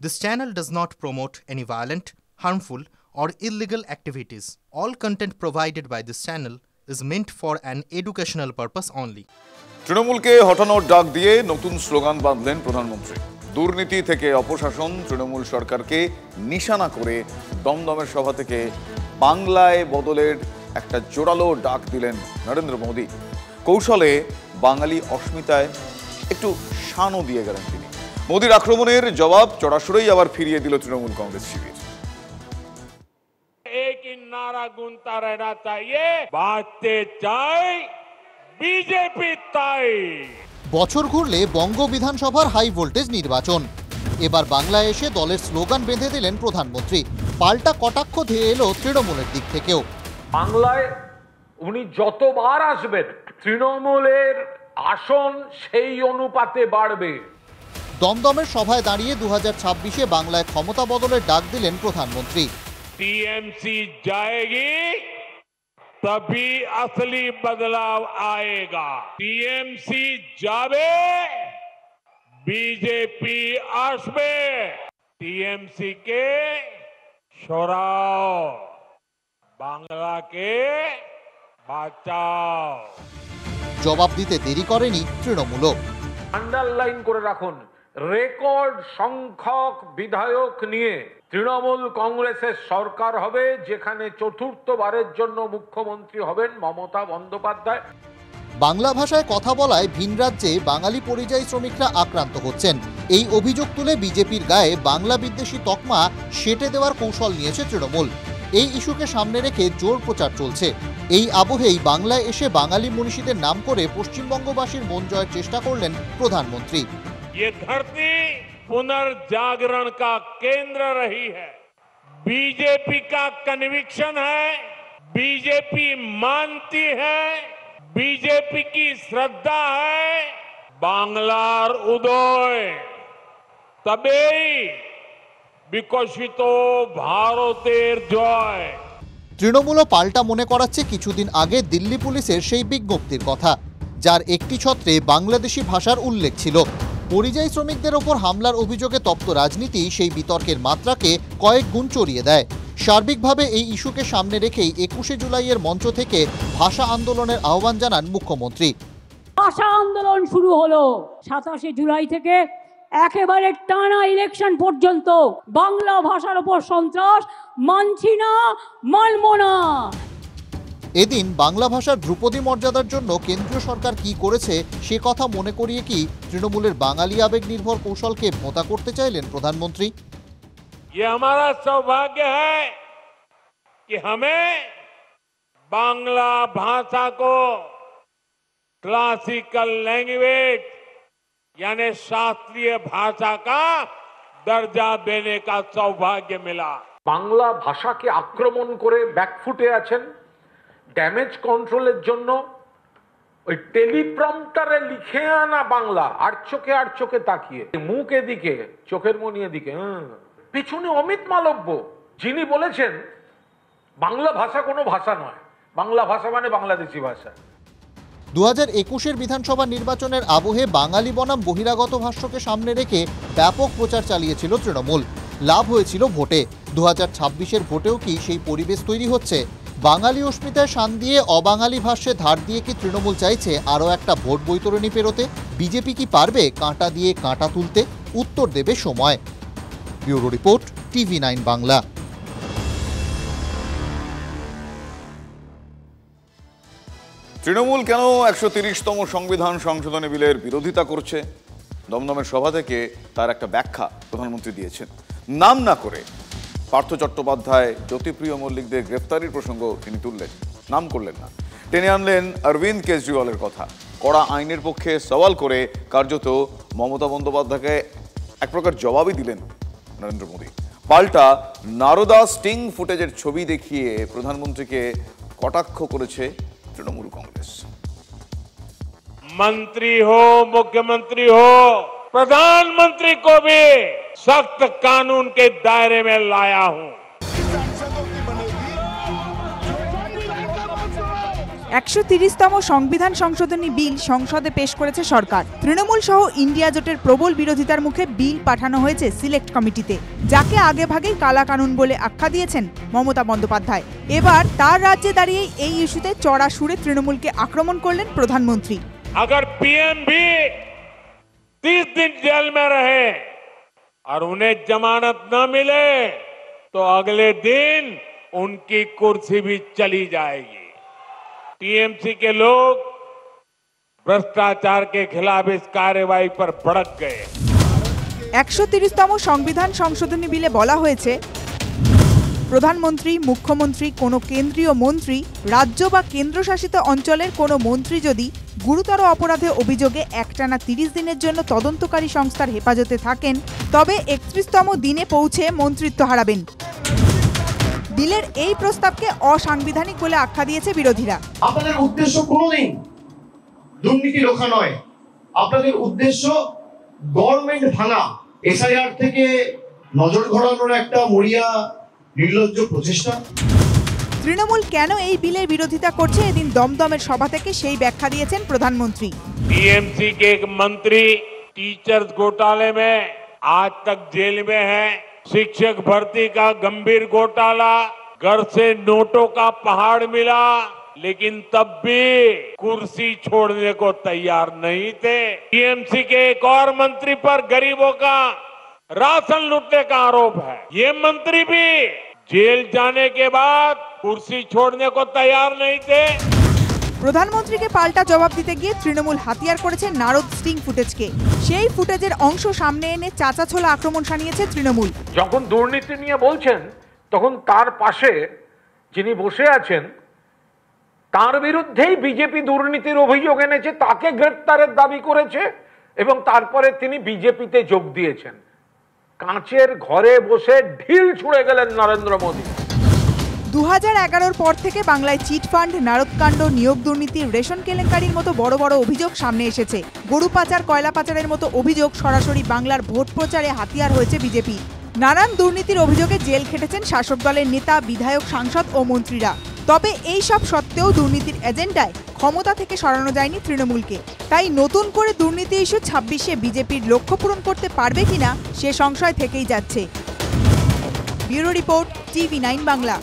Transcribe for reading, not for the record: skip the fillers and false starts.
This channel does not promote any violent, harmful, or illegal activities. All content provided by this channel is meant for an educational purpose only. তৃণমূলকে হটানোর ডাক দিয়ে নতুন slogan বাঁধলেন প্রধানমন্ত্রী। দুর্নীতি থেকে অপশাসন তৃণমূল সরকারকে নিশানা করে দমদমের সভা থেকে বাংলায় বদলের একটা জোরালো ডাক দিলেন নরেন্দ্র মোদী। কৌশলে বাঙালি অস্মিতায় একটু শানও দিয়ে গেলেন তিনি। মোদীর আক্রমণের জবাব চড়াসড়েই আবার ফিরিয়ে দিল তৃণমূল কংগ্রেস শিবির। एक ही नारा गूंजता रहना चाहिए, बातते चाय बीजेपी ताई। বছর ঘুরলে বঙ্গ বিধানসভার হাই ভোল্টেজ নির্বাচন, এবার বাংলায় এসে দলের স্লোগান বেঁধে দিলেন প্রধানমন্ত্রী। পাল্টা কটাক্ষ ধেয়ে এলো তৃণমূলের দিক থেকেও। বাংলায় উনি যতবার আসবেন তৃণমূলের আসন সেই অনুপাতে বাড়বে। দমদমের সভায় দাঁড়িয়ে 2026-এ বাংলায় ক্ষমতা বদলের ডাক দিলেন প্রধানমন্ত্রী। टीएमसी जाएगी तभी असली बदलाव आएगा। टीएमसी जावे बीजेपी आसबे। टीएमसी के छोड़ाओ, बांग्ला के বাঁচাও। জবাব দিতে দেরি করেনি তৃণমূলও। আন্ডারলাইন করে রাখুন, রেকর্ড সংখ্যক বিধায়ক নিয়ে তৃণমূল কংগ্রেসের সরকার হবে, যেখানে চতুর্থবারের জন্য মুখ্যমন্ত্রী হবেন মমতা বন্দ্যোপাধ্যায়। বাংলা ভাষায় কথা বলায় ভিন রাজ্যে বাঙালি পরিযায়ী শ্রমিকরা আক্রান্ত হচ্ছেন, এই অভিযোগ তুলে বিজেপির গায়ে বাংলা বিদ্বেষী তকমা সেঁটে দেওয়ার কৌশল নিয়েছে তৃণমূল। এই ইস্যুকে সামনে রেখে জোর প্রচার চলছে। এই আবহেই বাংলায় এসে বাঙালি মনীষীদের নাম করে পশ্চিমবঙ্গবাসীর মন জয়ের চেষ্টা করলেন প্রধানমন্ত্রী। ये धरती पुनर्जागरण का केंद्र रही है। बीजेपी का कन्विक्शन है, बीजेपी मानती है, बीजेपी की श्रद्धा है, बांग्लार उदय तबेई विकसित भारतेर जय। তৃণমূলও পাল্টা মনে করাচ্ছে কিছুদিন আগে দিল্লি পুলিশের সেই বিজ্ঞপ্তির কথা, যার একটি ছত্রে বাংলাদেশি ভাষার উল্লেখ ছিল। পরিযায়ী শ্রমিকদের ওপর হামলার অভিযোগে তপ্ত রাজনীতি সেই বিতর্কের মাত্রাকে কয়েক গুণ চড়িয়ে দেয়। সার্বিকভাবে এই ইস্যুকে সামনে রেখেই 21শে জুলাইয়ের মঞ্চ থেকে ভাষা আন্দোলনের আহ্বান জানান মুখ্যমন্ত্রী। ভাষা আন্দোলন শুরু হলো 27শে জুলাই থেকে একেবারে টানা ইলেকশন পর্যন্ত। বাংলা ভাষার ওপর সন্ত্রাস মানছি না, মানব না। এদিন বাংলা ভাষার ধ্রুপদী মর্যাদার জন্য কেন্দ্রীয় সরকার কি করেছে সে কথা মনে করিয়ে কি তৃণমূলের বাঙালি আবেগ নির্ভর কৌশলকে ভোঁতা করতে চাইলেন প্রধানমন্ত্রী? ये हमारा सौभाग्य है कि हमें बांग्ला भाषा को क्लासिकल लैंग्वेज यानी शास्त्रीय भाषा का दर्जा देने का सौभाग्य मिला। বাংলা ভাষাকে আক্রমণ করে ব্যাকফুটে আছেন। ড্যামেজ কন্ট্রোলের জন্য ওই টেলিপ্রম্পটারে লিখে আনা বাংলা আর চোখে তাকিয়ে, মুখ এদিকে চোখের মনি এদিকে, পিছনে অমিত মালব্য যিনি বলেছেন বাংলা ভাষা কোনো ভাষা নয়, বাংলা ভাষা মানে বাংলাদেশি ভাষা। 2021-এর বিধানসভা নির্বাচনের আবহে বাঙালি বনাম বহিরাগত ভাষ্যকে সামনে রেখে ব্যাপক প্রচার চালিয়েছিল তৃণমূল। লাভ হয়েছিল ভোটে। 2026-এর ভোটেও কি সেই পরিবেশ তৈরি হচ্ছে? বাঙালি অস্মিতায় শান দিয়ে অবাঙালি ভাষ্যে ধার দিয়ে কি তৃণমূল চাইছে আরও একটা ভোট বৈতরণী পেরোতে? বিজেপি কি পারবে কাঁটা দিয়ে কাঁটা তুলতে? উত্তর দেবে সময়। Bureau report, TV9 Bangla. Trinamool কেন 130তম সংবিধান সংশোধনী বিলের বিরোধিতা করছে? দমদমের সভা থেকে তার একটা ব্যাখ্যা প্রধানমন্ত্রী দিয়েছেন। নাম না করে পার্থ চট্টোপাধ্যায়, জ্যোতিপ্রিয় মল্লিকদের গ্রেফতারির প্রসঙ্গ তিনি তুললেন, নাম করলেন না। টেনে আনলেন অরবিন্দ কেজরিওয়ালের কথা। কড়া আইনের পক্ষে সওয়াল করে কার্যত মমতা বন্দ্যোপাধ্যায়কে এক প্রকার জবাবই দিলেন নরেন্দ্র মোদী। পাল্টা নারদা স্টিং ফুটেজের ছবি দেখিয়ে প্রধানমন্ত্রীকে কটাক্ষ করেছে তৃণমূল কংগ্রেস। मंत्री हो, मुख्यमंत्री हो, प्रधानमंत्री को भी सख्त कानून के दायरे में लाया हूं। 130তম সংবিধান সংশোধনী বিল সংসদে পেশ করেছে সরকার। তৃণমূল সহ ইন্ডিয়া জোটের প্রবল বিরোধিতার মুখে বিল পাঠানো হয়েছে সিলেক্ট কমিটিতে, যাকে আগেভাগেই কালা কানুন বলে আখ্যা দিয়েছেন মমতা বন্দ্যোপাধ্যায়। এবার তার রাজ্যে দাঁড়িয়ে এই ইস্যুতে চড়া সুরে তৃণমূলকে আক্রমণ করলেন প্রধানমন্ত্রী। अगर पीएम भी 30 दिन जेल में रहे और उन्हें जमानत न मिले तो अगले दिन उनकी कुर्सी भी चली जाएगी। टीएमसी के लोग भ्रष्टाचार के खिलाफ इस कार्रवाई पर भड़क गए। 130তম সংবিধান সংশোধনী বিলে বলা হয়েছে, প্রধানমন্ত্রী, মুখ্যমন্ত্রী, কোনো কেন্দ্রীয় মন্ত্রী, রাজ্য বা কেন্দ্রশাসিত অঞ্চলের কোনো মন্ত্রী যদি গুরুতর অপরাধে অভিযোগে একটানা 30 দিনের জন্য তদন্তকারী সংস্থার হেফাজতে থাকেন, তবে 31তম দিনে পৌঁছে মন্ত্রিত্ব হারাবেন। বিলের এই প্রস্তাবকে অসাংবিধানিক বলে আখ্যা দিয়েছে বিরোধীরা। আপনাদের উদ্দেশ্য কোনোদিন দুর্নীতি রোখা নয়, আপনাদের উদ্দেশ্য গভর্নমেন্ট ভাঙা, এসআইআর থেকে নজর ঘোরানোর একটা মরিয়া নির্লজ্জ প্রচেষ্টা। তৃণমূল কেন এই বিলের বিরোধিতা করছে, এদিন দমদমের সভা থেকে সেই ব্যাখ্যা দিয়েছেন প্রধানমন্ত্রী। टीएमसी के एक मंत्री टीचर्स घोटाले में आज तक जेल में है। शिक्षक भर्ती का गंभीर घोटाला, घर से नोटों का पहाड़ मिला, लेकिन तब भी कुर्सी छोड़ने को तैयार नहीं थे। टीएमसी के एक और मंत्री पर गरीबों का राशन लूटने का आरोप है। ये मंत्री भी जेल जाने के बाद कुर्सी छोड़ने को तैयार नहीं थे। প্রধানমন্ত্রীকে পাল্টা জবাব দিতে গিয়ে তৃণমূল হাতিয়ার করেছে নারদ স্টিং ফুটেজকে। সেই ফুটেজের অংশ সামনে এনে চাচাছোলা আক্রমণ শানিয়েছে তৃণমূল। যখন দুর্নীতি নিয়ে বলছেন তখন তার পাশে যিনি বসে আছেন তার বিরুদ্ধেই বিজেপি দুর্নীতির অভিযোগ এনেছে, তাকে গ্রেপ্তারের দাবি করেছে এবং তারপরে তিনি বিজেপিতে যোগ দিয়েছেন। কাঁচের ঘরে বসে ঢিল ছুঁড়ে গেলেন নরেন্দ্র মোদী। 2011 পর থেকে বাংলায় চিটফান্ড, নারদকাণ্ড, নিয়োগ দুর্নীতি, রেশন কেলেঙ্কারির মতো বড় বড় অভিযোগ সামনে এসেছে। গরু পাচার, কয়লা পাচারের মতো অভিযোগ সরাসরি বাংলার ভোট প্রচারে হাতিয়ার হয়েছে বিজেপি। নানান দুর্নীতির অভিযোগে জেল খেটেছেন শাসক দলের নেতা, বিধায়ক, সাংসদ ও মন্ত্রীরা। তবে এই সব সত্ত্বেও দুর্নীতির এজেন্ডায় ক্ষমতা থেকে সরানো যায়নি তৃণমূলকে। তাই নতুন করে দুর্নীতি ইস্যু 26-এ বিজেপির লক্ষ্য পূরণ করতে পারবে কিনা সে সংশয় থেকেই যাচ্ছে। Bureau report, TV9 Bangla.